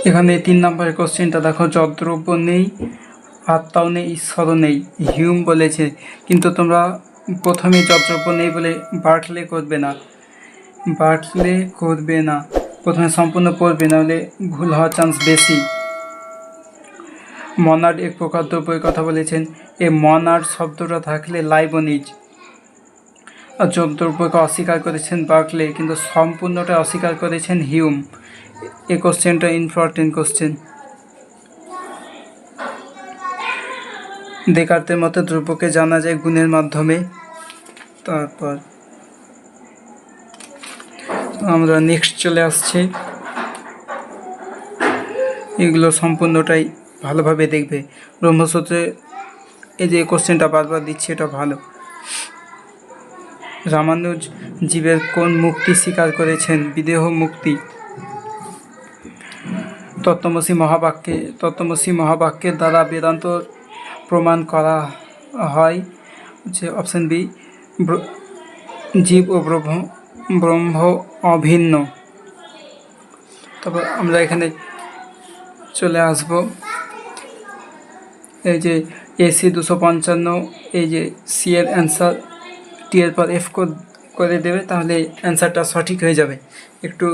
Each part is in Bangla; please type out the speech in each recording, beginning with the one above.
এখানে 3 নম্বরের কোশ্চেনটা দেখো, যদ্রব্য নেই, আত্মাও নেই, ঈশ্বরও নেই, হিউম বলেছে। কিন্তু তোমরা প্রথমে যদ্রব্য নেই বলে বার্টলে করবে না, প্রথমে সম্পূর্ণ পড়বে, নাহলে ভুল হওয়ার চান্স বেশি। মনার্ড এক প্রকার দ্রব্যের কথা বলেছেন। এই মনার্ড শব্দটা থাকলে লাইবনিজ। আর যদ্রব্যকে অস্বীকার করেছেন বার্টলে, কিন্তু সম্পূর্ণটা অস্বীকার করেছেন হিউম। এই কোশ্চেনটা ইম্পর্টেন্ট কোশ্চেন। দেকার্তের মতে দ্রব্যকে জানা যায় গুণের মাধ্যমে। তারপর আমরা নেক্সট চলে আসছি। এগুলো সম্পূর্ণটাই ভালোভাবে দেখবে। ব্রহ্মসূত্রে এই যে কোশ্চেনটা বারবার দিচ্ছে, এটা ভালো। রামানুজ জীবের কোন মুক্তি স্বীকার করেছেন? বিদেহ মুক্তি। তত্ত্বমসি মহাবাক্যের দ্বারা বেদান্ত প্রমাণ করা হয় হচ্ছে অপশান বি, জীব ও ব্রহ্ম অভিন্ন। তারপর আমরা এখানে চলে আসব, এই যে এসি 255, এই যে সি এর অ্যান্সার টি এর পর এফ করে দেবে, তাহলে অ্যান্সারটা সঠিক হয়ে যাবে। একটু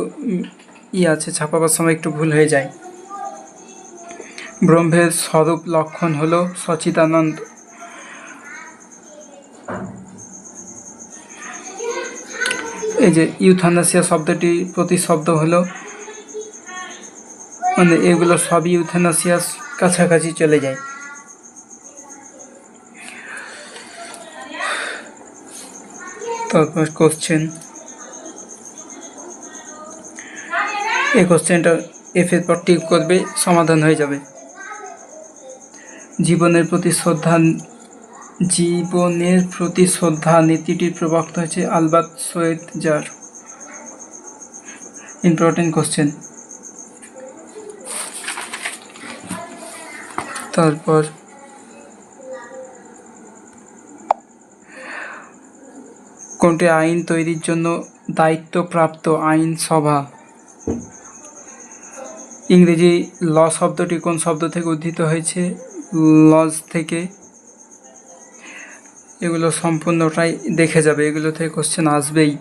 আছে, ছাপাবার সময় একটু ভুল হয়ে যায়। ব্রহ্মের স্বরূপ লক্ষণ হলো সচিদানন্দ। এই যে ইউথানাসিয়া শব্দটি প্রতিশব্দ হলো, মানে এগুলো সবই ইউথানাসিয়ার কাছাকাছি চলে যায়। তারপর কোশ্চেন, এই কোশ্চেনটা এফ এর পর টিক করবে, সমাধান হয়ে যাবে। জীবনের প্রতি শ্রদ্ধা নীতিটির প্রবক্তা হচ্ছে আলবার্ট শোয়েটজার। Important question. তারপর কোনটি আইন তৈরির জন্য দায়িত্বপ্রাপ্ত? আইনসভা। ইংরেজি ল শব্দটি কোন শব্দ থেকে উদ্ধৃত হয়েছে? লজ থেকে। এগুলো সম্পূর্ণটাই দেখে যাবে, এগুলো থেকে কোশ্চেন আসবেই।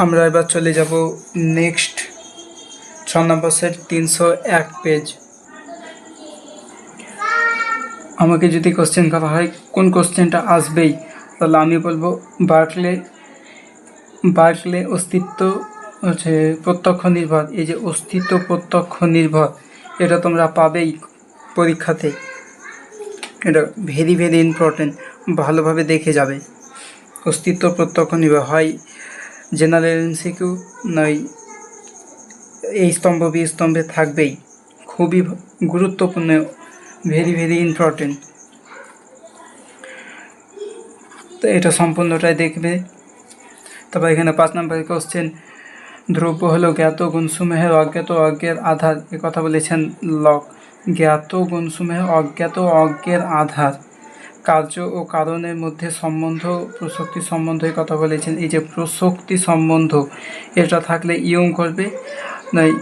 আমরা এবার চলে যাব নেক্সট 6 নম্বর সেট 301 পেজ। আমাকে যদি কোশ্চেন করা হয় কোন কোশ্চেনটা আসবেই, তাহলে আমি বলবো বার্কলে অস্তিত্ব হচ্ছে প্রত্যক্ষ নির্ভর। এই যে অস্তিত্ব প্রত্যক্ষ নির্ভর, এটা তোমরা পাবেই পরীক্ষাতে। এটা ভেরি ভেরি ইম্পর্টেন্ট, ভালোভাবে দেখে যাবে। অস্তিত্ব প্রত্যক্ষ নির্ভর হয় জেনারেল এমসিকিউ, নয় এই স্তম্ভ বি স্তম্ভে থাকবেই, খুবই গুরুত্বপূর্ণ, ভেরি ভেরি ইম্পর্টেন্ট। তো এটা সম্পূর্ণটাই দেখবে। তারপর এখানে 5 নম্বরের কোশ্চেন, দ্রব্য হলো জ্ঞাত গুণসমূহের অজ্ঞাত অজ্ঞের আধার। এ কথা বলেছেন লক। জ্ঞাত গুণসমূহের অজ্ঞাত অজ্ঞের আধার। কার্য ও কারণের মধ্যে সম্বন্ধ, প্রসক্তি সম্বন্ধ, এই কথা বলেছেন। এই যে প্রসক্তি সম্বন্ধ, এটা থাকলে ইউং করবে, নয়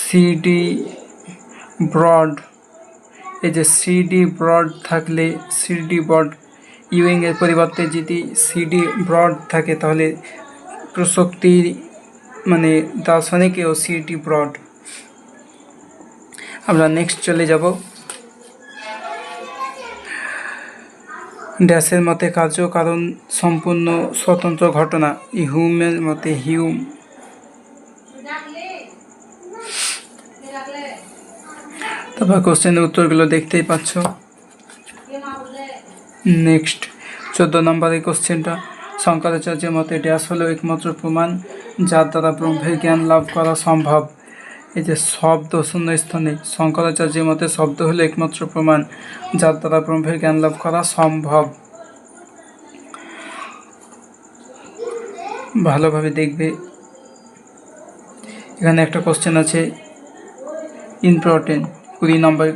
সিডি ব্রড। এই যে সিডি ব্রড থাকলে, সিডি ব্রড ইউইং এর পরিবর্তে যদি সিডি ব্রড থাকে, তাহলে প্রসক্তির মানে দার্শনিকেও সিডি ব্রড। আমরা নেক্সট চলে যাব। ড্যাশের মতে কার্য কারণ সম্পূর্ণ স্বতন্ত্র ঘটনা। হিউমের মতে হিউম। তারপর কোশ্চেনের উত্তরগুলো দেখতেই পাচ্ছ। নেক্সট 14 নম্বরের কোশ্চেনটা, শঙ্করাচার্যের মতে ড্যাশ হলো একমাত্র প্রমাণ যার দ্বারা ব্রহ্মের জ্ঞান লাভ করা সম্ভব। এই যে শব্দ শূন্য স্থানে, শঙ্করাচার্যের মতে শব্দ হলো একমাত্র প্রমাণ যার দ্বারা ব্রহ্মের জ্ঞান লাভ করা সম্ভব। ভালোভাবে দেখবে। এখানে একটা কোশ্চেন আছে ইম্পর্টেন্ট, 20 নম্বর।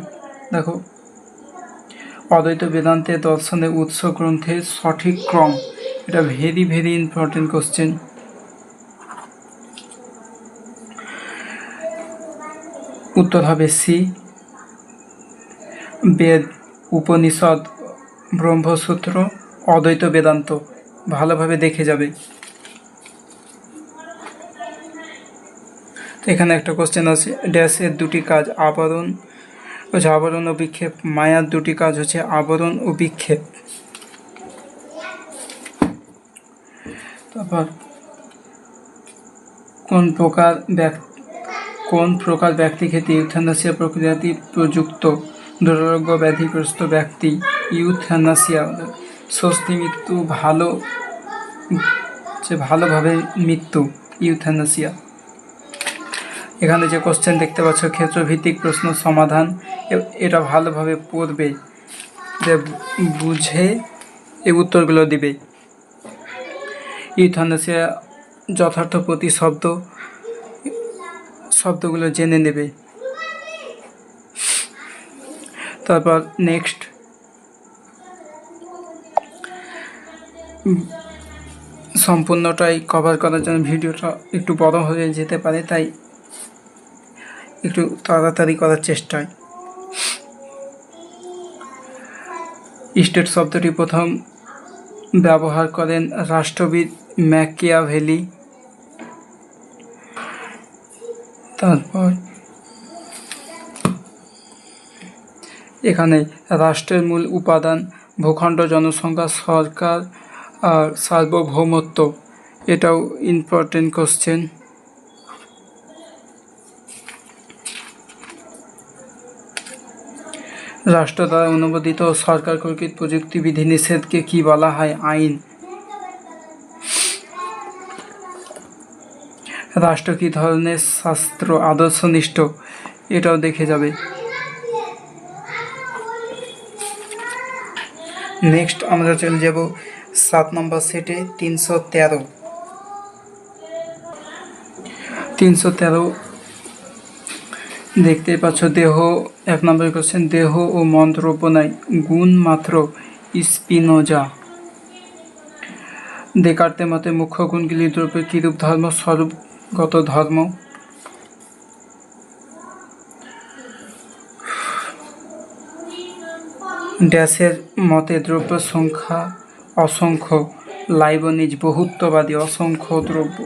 দেখো, অদ্বৈত বেদান্তে দর্শনের উৎস গ্রন্থের সঠিক ক্রম। এটা ভেরি ভেরি ইম্পর্টেন্ট কোশ্চেন। উত্তর হবে সি, বেদ, উপনিষদ, ব্রহ্মসূত্র, অদ্বৈত বেদান্ত। ভালোভাবে দেখে যাবে। এখানে একটা কোশ্চেন আছে, ড্যাশের দুটি কাজ আবরণ ও বিক্ষেপ। মায়ার দুটি কাজ হচ্ছে আবরণ ও বিক্ষেপ। তারপর কোন প্রকার ব্যক্তি ক্ষেত্রে ইউথ্যানাসিয়া প্রক্রিয়াটি প্রযুক্ত? দুরারোগ্য ব্যাধিগ্রস্ত ব্যক্তি ইউথ্যানাসিয়া, স্বস্তি মৃত্যু, ভালোভাবে মৃত্যু, ইউথ্যানাসিয়া। এখানে যে কোশ্চেন দেখতে পাচ্ছ ক্ষেত্রভিত্তিক প্রশ্ন সমাধান, এটা ভালোভাবে পড়বে, বুঝে এই উত্তরগুলো দিবে। ইউথ্যানাসিয়া যথার্থ শব্দগুলো জেনে নেবে। তারপর নেক্সট, সম্পূর্ণটাই কভার করার জন্য ভিডিওটা একটু বড় হয়ে যেতে পারে, তাই একটু তাড়াতাড়ি করার চেষ্টায়। স্টেট শব্দটি প্রথম ব্যবহার করেন রাষ্ট্রবিদ ম্যাকিয়াভেলি। তারপর এখানে রাষ্ট্রের মূল উপাদান ভূখণ্ড, জনসংখ্যা, সরকার আর সার্বভৌমত্ব। এটাও ইম্পর্টেন্ট কোশ্চেন। রাষ্ট্র দ্বারা অনুমোদিত সরকার কর্তৃক প্রযুক্তি বিধিনিষেধকে কি বলা হয়? আইন। রাষ্ট্র কি ধরনের শাস্ত্র আদর্শনিষ্ঠ? এটাও দেখে যাবে। নেক্সট আমরা চলে যাব 7 নম্বর সেটে 313 দেখতে পাচ্ছ। দেহ, 1 নম্বর কোশ্চেন, দেহ ও মন দ্রব্য নাই, গুণ মাত্র। স্পিনোজা। দেকার্তের মতে মুখ্য গুণগুলি দ্রব্যের কিরূপ ধর্ম? স্বরূপগত ধর্ম। ড্যাশের মতে দ্রব্য সংখ্যা অসংখ্য, লাইবনিজ বহুত্ববাদী, অসংখ্য দ্রব্য।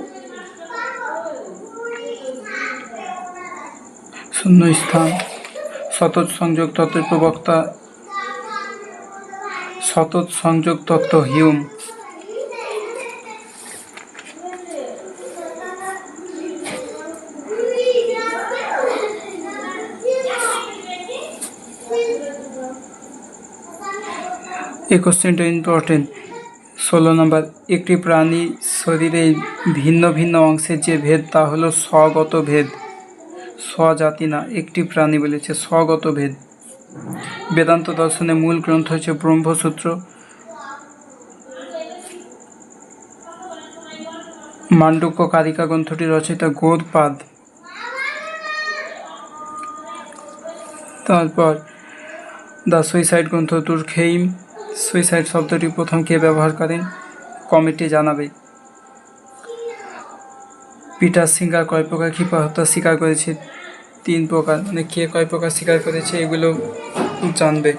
শূন্যস্থান। সতত সংযোগ তত্ত্বের প্রবক্তা সতত সংযোগ তত্ত্ব, হিউম। এই কোশ্চেনটা ইম্পর্টেন্ট। 16 নম্বর, একটি প্রাণীর শরীরে ভিন্ন ভিন্ন অংশের যে ভেদ তা হলো স্বগত ভেদ। স্বজাতি না, একটি প্রাণী বলেছে, স্বগত ভেদ। বেদান্ত দর্শনের মূল গ্রন্থ হচ্ছে ব্রহ্মসূত্র। মান্ডুক্য কারিকা গ্রন্থটি রচয়িতা গৌড়পাদ। তারপর দ্য সুইসাইড গ্রন্থ দুর্খেইম। সুইসাইড শব্দটি প্রথম কে ব্যবহার করেন? কমিটি জানাবে। পিটার সিঙ্গার কয় প্রকার ক্ষিপা হত্যা স্বীকার করেছে? 3 প্রকার। মানে কে কয় প্রকার স্বীকার করেছে এগুলো জানবে।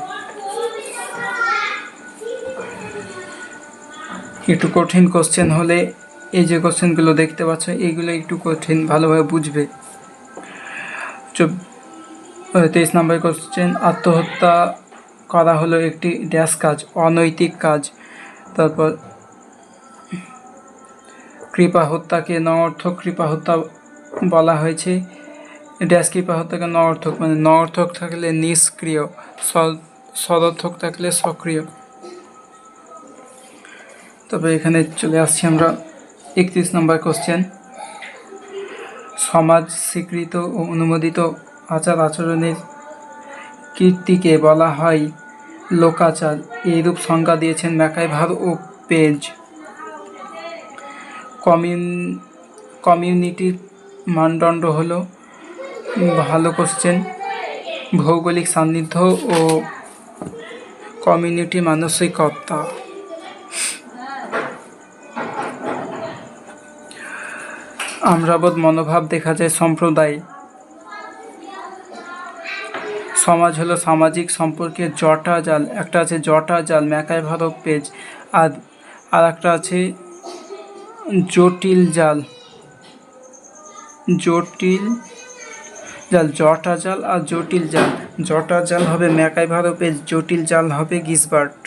একটু কঠিন কোশ্চেন হলে এই যে কোশ্চেনগুলো দেখতে পাচ্ছ এইগুলো একটু কঠিন, ভালোভাবে বুঝবে। 23 নম্বর কোশ্চেন, আত্মহত্যা করা হলো একটি ড্যাশ কাজ, অনৈতিক কাজ। তারপর কৃপা হত্যাকে নঅর্থক কৃপা হত্যা বলা হয়েছে। ড্যাশ কৃপা হত্যাকে নঅর্থক, মানে নঅর্থক থাকলে নিষ্ক্রিয়, সদর্থক থাকলে সক্রিয়। তবে এখানে চলে আসছি আমরা 31 নম্বর কোশ্চেন, সমাজ স্বীকৃত ও অনুমোদিত আচার আচরণের কীর্তিকে বলা হয় লোকাচার। এইরূপ সংজ্ঞা দিয়েছেন ম্যাকাইভার ও পেজ। কমিউনিটির মানদণ্ড হলো, ভালো কোশ্চেন, ভৌগোলিক সান্নিধ্য ও কমিউনিটি মানসিকতা। আমরাবোধ মনোভাব দেখা যায় সম্প্রদায়। সমাজ হলো সামাজিক সম্পর্কের জটা জাল। একটা আছে জটা জাল, ম্যাকাইভারও পেজ, আর একটা আছে জটিল জাল। জটিল জাল, জটা জাল আর জটিল জাল। জটা জাল হবে ম্যাকাইভারও পেজ, জটিল জাল হবে গিসবার্ট।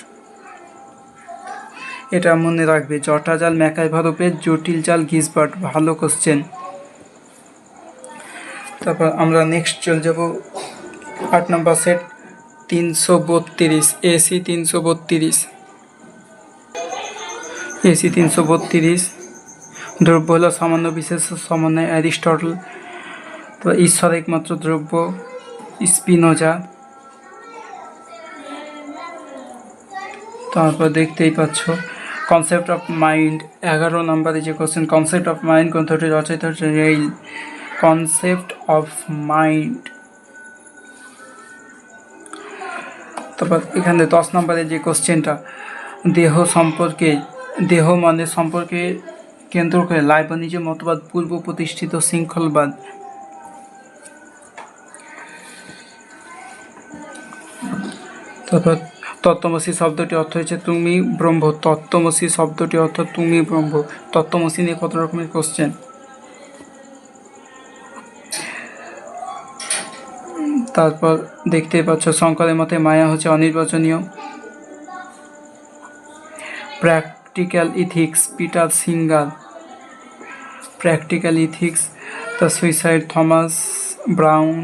এটা মনে রাখবে, জটা জাল ম্যাকাইভারও পেজ, জটিল জাল গিসবার্ট। ভালো কোশ্চেন। তারপর আমরা নেক্সট চলে যাব 8 নম্বর সেট 332, এসি 332। এসি 332, দ্রব্য হলো সামান্য বিশেষ সমন্বয়, অ্যারিস্টটল। তো ঈশ্বর একমাত্র দ্রব্য, স্পিনোজা। তারপর দেখতেই পাচ্ছ কনসেপ্ট অফ মাইন্ড, 11 নম্বরে যে কোশ্চেন, কনসেপ্ট অফ মাইন্ড গ্রন্থটি রচয়িতা হচ্ছে রেইল। Concept of mind. তারপর এখানে 10 নম্বরে যে কোশ্চেনটা, দেহ সম্পর্কে, দেহ মনের সম্পর্কে কেন্দ্র করে লাইবনিজের মতবাদ পূর্ব প্রতিষ্ঠিত শৃঙ্খলবাদ। তারপর তত্ত্বমসি শব্দটি অর্থ হচ্ছে তুমি ব্রহ্ম। তত্ত্বমসি শব্দটি অর্থ তুমি ব্রহ্ম। তত্ত্বমসি নিয়ে কত রকমের কোশ্চেন। তারপর দেখতেই পাচ্ছ শঙ্করের মতে মায়া হচ্ছে অনির্বাচনীয়। Practical ethics, Peter Singer. Practical ethics, the suicide, Thomas Brown.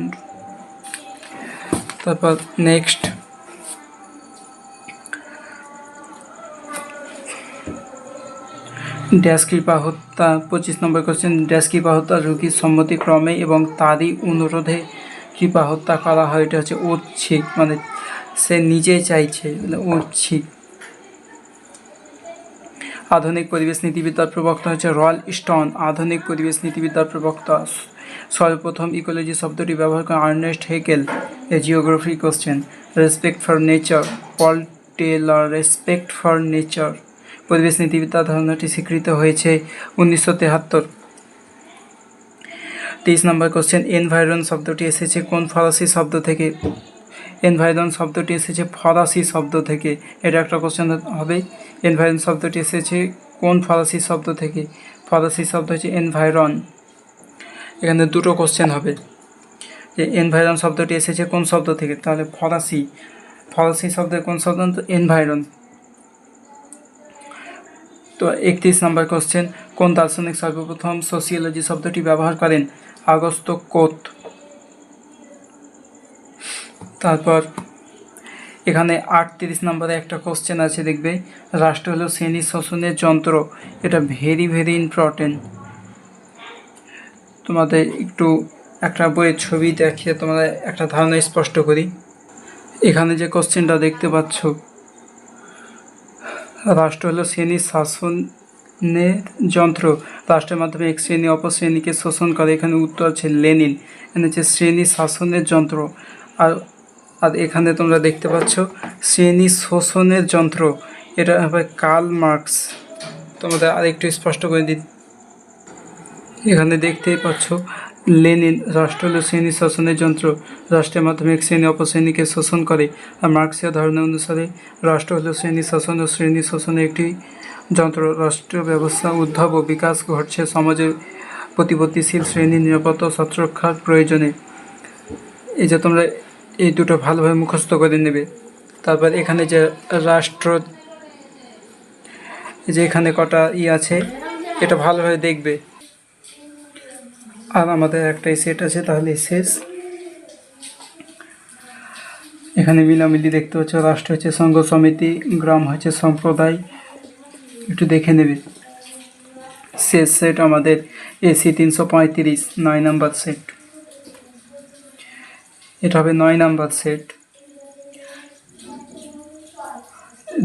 তারপর নেক্সট ড্যাশ কৃপা হত্যা, 25 নম্বর কোশ্চেন। ড্যাশ কৃপা হত্যা রোগীর সম্মতিক্রমে এবং তারই অনুরোধে কৃপা হত্যা করা হয়। এটা হচ্ছে ঐচ্ছিক, মানে সে নিজেই চাইছে, ঐচ্ছিক। আধুনিক পরিবেশ নীতিবিদ্যার প্রবক্তা হচ্ছে রল স্টোন। আধুনিক পরিবেশ নীতিবিদ্যার প্রবক্তা। সর্বপ্রথম ইকোলজি শব্দটি ব্যবহার করেন Ernest Haeckel. A geography question. Respect for nature, Paul Taylor. Respect for nature. পরিবেশ নীতিবিদ্যা ধারণাটি স্বীকৃত হয়েছে 1973। 23 নম্বর কোশ্চেন। এনভায়রন শব্দটি এসেছে কোন ফরাসি শব্দ থেকে? এনভায়রন শব্দটি এসেছে ফরাসি শব্দ থেকে। এটা একটা কোশ্চেন হবে। এনভায়রন শব্দটি এসেছে কোন ফরাসি শব্দ থেকে? ফরাসি শব্দ হচ্ছে এনভায়রন। এখানে দুটো কোশ্চেন হবে, যে এনভায়রন শব্দটি এসেছে কোন শব্দ থেকে, তাহলে ফরাসি। ফরাসি শব্দের কোন শব্দ? এনভায়রন। তো 31 নম্বর কোশ্চেন। কোন দার্শনিক সর্বপ্রথম সোশিওলজি শব্দটি ব্যবহার করেন? আগস্তো কোত। তারপর এখানে 38 নম্বরে একটা কোশ্চেন আছে, দেখবে, রাষ্ট্র হলো শ্রেণী শোষণের যন্ত্র। এটা ভেরি ভেরি ইম্পর্টেন্ট। তোমাদের একটু একটা বইয়ের ছবি দেখিয়ে তোমাদের একটা ধারণা স্পষ্ট করি। এখানে যে কোশ্চেনটা দেখতে পাচ্ছ, রাষ্ট্র হলো শ্রেণী শাসনের যন্ত্র, রাষ্ট্রের মাধ্যমে এক শ্রেণী অপর শ্রেণীকে শোষণ করে। এখানে উত্তর আছে লেনিন। এখানে হচ্ছে শ্রেণী শাসনের যন্ত্র। আর এখানে তোমরা দেখতে পাচ্ছ শ্রেণী শোষণের যন্ত্র, এটা হবে কার্ল মার্কস। তোমাদের আরেকটু স্পষ্ট করে দিই, এখানে দেখতেই পাচ্ছ লেনিন। রাষ্ট্র হলো শ্রেণী শাসনের যন্ত্র, রাষ্ট্রের মাধ্যমে এক শ্রেণী অপর শ্রেণীকে শোষণ করে। আর মার্কসীয় ধারণা অনুসারে রাষ্ট্র হলো শ্রেণী শাসন ও শ্রেণী শোষণের একটি যন্ত্র। রাষ্ট্র ব্যবস্থা উদ্ভব ও বিকাশ ঘটছে সমাজের প্রতিপত্তিশীল শ্রেণীর নিরাপত্তা ও সুরক্ষার প্রয়োজনে। এই যে তোমরা এই দুটো ভালোভাবে মুখস্থ করে নেবে। তারপর এখানে যে রাষ্ট্র, যে এখানে কটা আছে, এটা ভালোভাবে দেখবে। আর আমাদের একটাই সেট আছে, তাহলে শেষ। এখানে মিলামিলি দেখতে পাচ্ছ, রাষ্ট্র হচ্ছে সংঘ সমিতি, গ্রাম হচ্ছে সম্প্রদায়, একটু দেখে নেবে। শেষ সেট আমাদের এসি 335, 9 নাম্বার সেট। এটা হবে 9 নাম্বার সেট।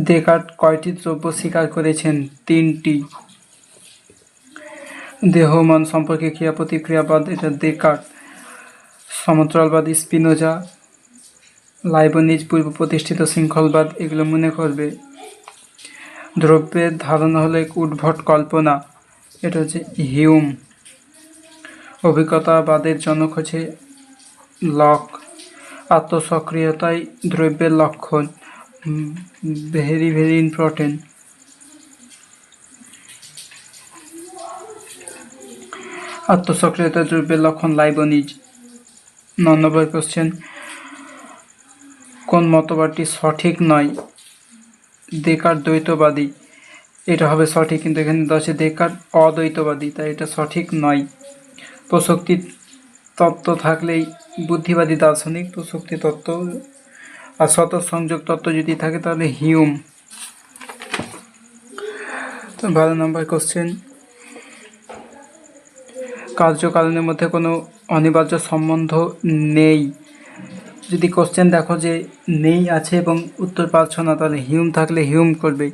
দেকার্ট কয়টি দ্রব্য স্বীকার করেছেন? 3টি। দেহ মন সম্পর্কে ক্রিয়া প্রতিক্রিয়াবাদ, এটা দেকার্ট। সমান্তরালবাদ স্পিনোজা। লাইবনিজ পূর্ব প্রতিষ্ঠিত শৃঙ্খলবাদ, এগুলো মনে করবে। দ্রব্যের ধারণা হলো এক উদ্ভট কল্পনা, এটা হচ্ছে হিউম। অভিজ্ঞতাবাদের জনক হচ্ছে লক। আত্মসক্রিয়তাই দ্রব্যের লক্ষণ, ভেরি ভেরি ইম্পর্টেন্ট। আত্মসক্রিয়তা দ্রব্যের লক্ষণ, লাইবনিজ। 9 নম্বর কোশ্চেন, কোন মতবাদটি সঠিক নয়? দেকার্ত দ্বৈতবাদী, এটা হবে সঠিক, কিন্তু এখানে আছে দেকার্ত অদ্বৈতবাদী, তাই এটা সঠিক নয়। প্রসক্তি তত্ত্ব থাকলেই বুদ্ধিবাদী দার্শনিক, প্রসক্তি তত্ত্ব। আর স্বতঃসংযোগ তত্ত্ব যদি থাকে তাহলে হিউম। তো 12 নম্বর কোশ্চেন, কার্যকারণের মধ্যে কোনো অনিবার্য সম্বন্ধ নেই। যদি কোশ্চেন দেখো যে নেই আছে এবং উত্তর পাচ্ছ না, তাহলে হিউম থাকলে হিউম করবে।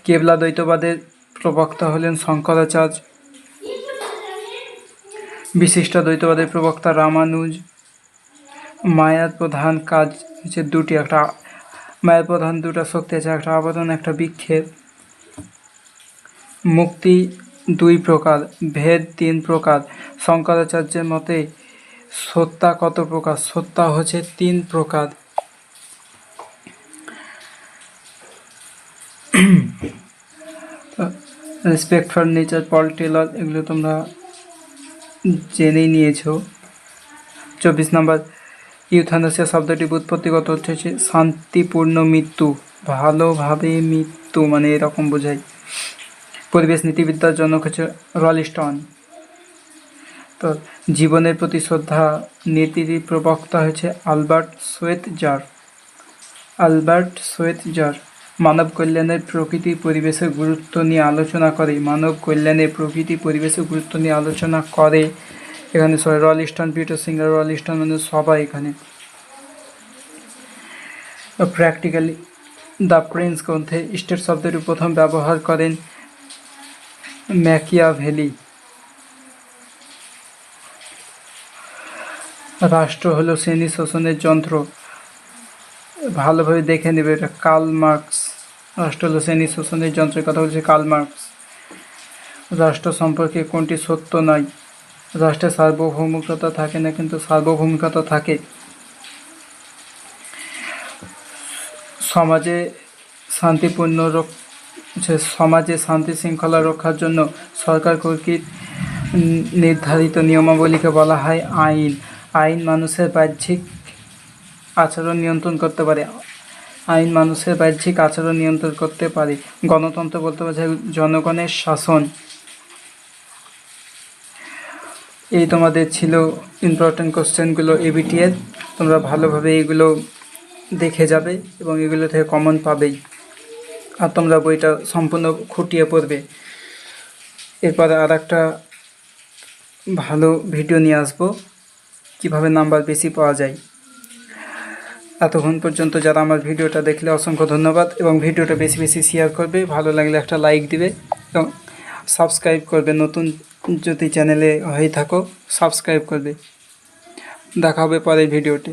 কেবলা দ্বৈতবাদের প্রবক্তা হলেন শঙ্করাচার্য। বিশিষ্ট দ্বৈতবাদের প্রবক্তা রামানুজ। মায়ার প্রধান কাজ হচ্ছে দুটি, একটা মায়ের প্রধান দুটা শক্তি আছে, একটা আবরণ, একটা বিক্ষেপ। মুক্তি 2 প্রকার, ভেদ 3 প্রকার। শঙ্করাচার্যের মতে সত্তা কত প্রকার? সত্তা হচ্ছে 3 প্রকার। Respect for nature, Paul Taylor, এগুলো তোমরা জেনেই নিয়েছো। 24 নম্বর, ইউথানাসিয়া শব্দটি উৎপত্তিগত হচ্ছে শান্তিপূর্ণ মৃত্যু, ভালোভাবে মৃত্যু, মানে এরকম বোঝায়। পরিবেশ নীতিবিদ্যার জনক হচ্ছে রলিস্টন। তো জীবনের প্রতি শ্রদ্ধা নীতির প্রবক্তা হচ্ছে আলবার্ট সোয়েটজার। মানব কল্যাণের প্রকৃতি পরিবেশের গুরুত্ব নিয়ে আলোচনা করে। এখানে রলিস্টন, পিটার সিঙ্গার, রলিস্টন মানে সবাই এখানে। প্র্যাকটিক্যালি দ্য প্রিন্স গ্রন্থে স্টেট শব্দটি প্রথম ব্যবহার করেন ম্যাকিয়াভেলি। রাষ্ট্র হলো শ্রেণী শোষণের যন্ত্র, ভালোভাবে দেখে নেবে, এটা কার্ল মার্কস। রাষ্ট্র হলো শ্রেণী শোষণের যন্ত্রের কথা বলছে কার্ল মার্কস। রাষ্ট্র সম্পর্কে কোনটি সত্য নয়? রাষ্ট্রের সার্বভৌমিকতা থাকে না, কিন্তু সার্বভৌমিকতা থাকে। সমাজে শান্তি শৃঙ্খলা রক্ষার জন্য সরকার কর্তৃক নির্ধারিত নিয়মাবলীকে বলা হয় আইন। আইন মানুষের বাহ্যিক আচরণ নিয়ন্ত্রণ করতে পারে। গণতন্ত্র বলতে বোঝায় জনগণের শাসন। এই তোমাদের ছিল ইম্পর্টেন্ট কোশ্চেনগুলো এবিটি এর। তোমরা ভালোভাবে এগুলো দেখে যাবে এবং এগুলো থেকে কমন পাবেই, আর তোমরা বইটা সম্পূর্ণ খুঁটিয়ে পড়বে। এরপরে আর একটা ভালো ভিডিও নিয়ে আসবো, কীভাবে নাম্বার বেশি পাওয়া যায়। এতক্ষণ পর্যন্ত যারা আমার ভিডিওটা দেখলে অসংখ্য ধন্যবাদ, এবং ভিডিওটা বেশি বেশি শেয়ার করবে, ভালো লাগলে একটা লাইক দিবে এবং সাবস্ক্রাইব করবে। নতুন যদি চ্যানেলে হয়ে থাকো সাবস্ক্রাইব করবে। দেখা হবে পরের ভিডিওতে।